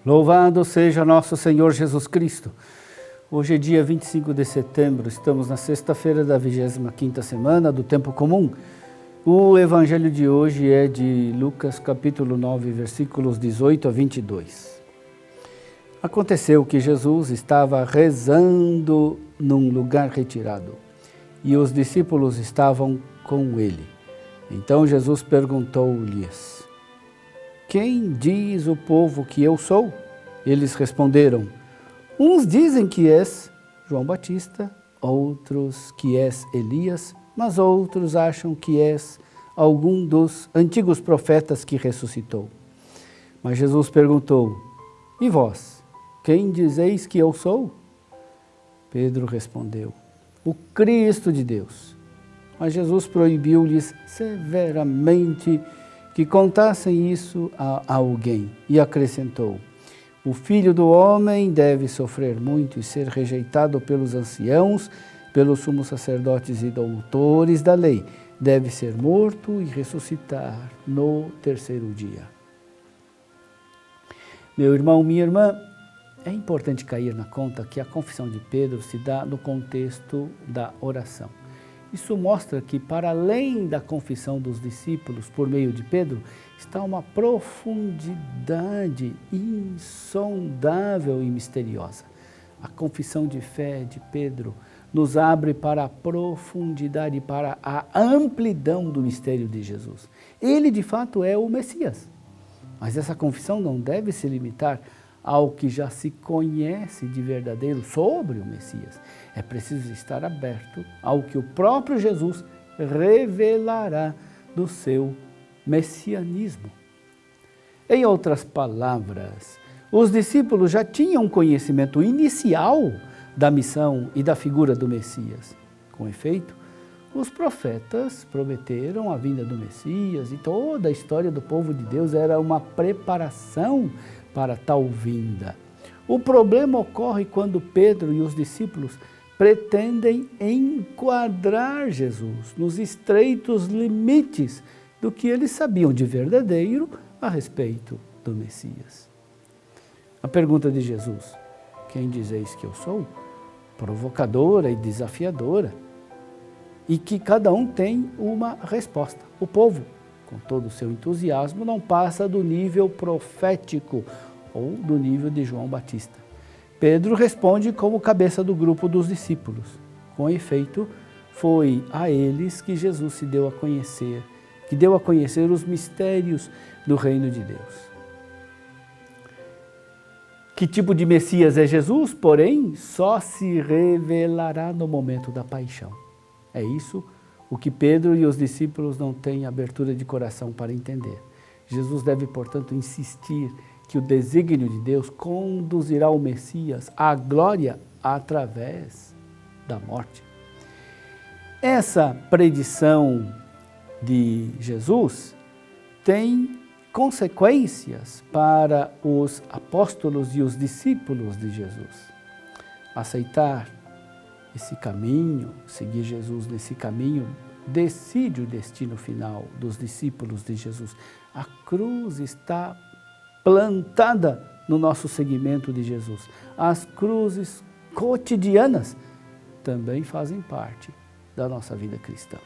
Louvado seja nosso Senhor Jesus Cristo. Hoje é dia 25 de setembro, estamos na sexta-feira da 25ª semana do Tempo Comum. O evangelho de hoje é de Lucas capítulo 9, versículos 18 a 22. Aconteceu que Jesus estava rezando num lugar retirado e os discípulos estavam com ele. Então Jesus perguntou-lhes: "Quem diz o povo que eu sou?" Eles responderam: "Uns dizem que és João Batista, outros que és Elias, mas outros acham que és algum dos antigos profetas que ressuscitou." Mas Jesus perguntou: "E vós, quem dizeis que eu sou?" Pedro respondeu: "O Cristo de Deus." Mas Jesus proibiu-lhes severamente que contassem isso a alguém e acrescentou: "O Filho do Homem deve sofrer muito e ser rejeitado pelos anciãos, pelos sumos sacerdotes e doutores da lei. Deve ser morto e ressuscitar no terceiro dia." Meu irmão, minha irmã, é importante cair na conta que a confissão de Pedro se dá no contexto da oração. Isso mostra que, para além da confissão dos discípulos por meio de Pedro, está uma profundidade insondável e misteriosa. A confissão de fé de Pedro nos abre para a profundidade, para a amplidão do mistério de Jesus. Ele, de fato, é o Messias. Mas essa confissão não deve se limitar ao que já se conhece de verdadeiro sobre o Messias. É preciso estar aberto ao que o próprio Jesus revelará do seu messianismo. Em outras palavras, os discípulos já tinham conhecimento inicial da missão e da figura do Messias. Com efeito, os profetas prometeram a vinda do Messias e toda a história do povo de Deus era uma preparação para tal vinda. O problema ocorre quando Pedro e os discípulos pretendem enquadrar Jesus nos estreitos limites do que eles sabiam de verdadeiro a respeito do Messias. A pergunta de Jesus: "Quem dizeis que eu sou?" provocadora e desafiadora, e que cada um tem uma resposta. O povo, com todo o seu entusiasmo, não passa do nível profético ou do nível de João Batista. Pedro responde como cabeça do grupo dos discípulos. Com efeito, foi a eles que Jesus se deu a conhecer, que deu a conhecer os mistérios do reino de Deus. Que tipo de Messias é Jesus, porém, só se revelará no momento da paixão. É isso o que Pedro e os discípulos não têm abertura de coração para entender. Jesus deve, portanto, insistir que o desígnio de Deus conduzirá o Messias à glória através da morte. Essa predição de Jesus tem consequências para os apóstolos e os discípulos de Jesus. Aceitar esse caminho, seguir Jesus nesse caminho, decide o destino final dos discípulos de Jesus. A cruz está plantada no nosso seguimento de Jesus. As cruzes cotidianas também fazem parte da nossa vida cristã.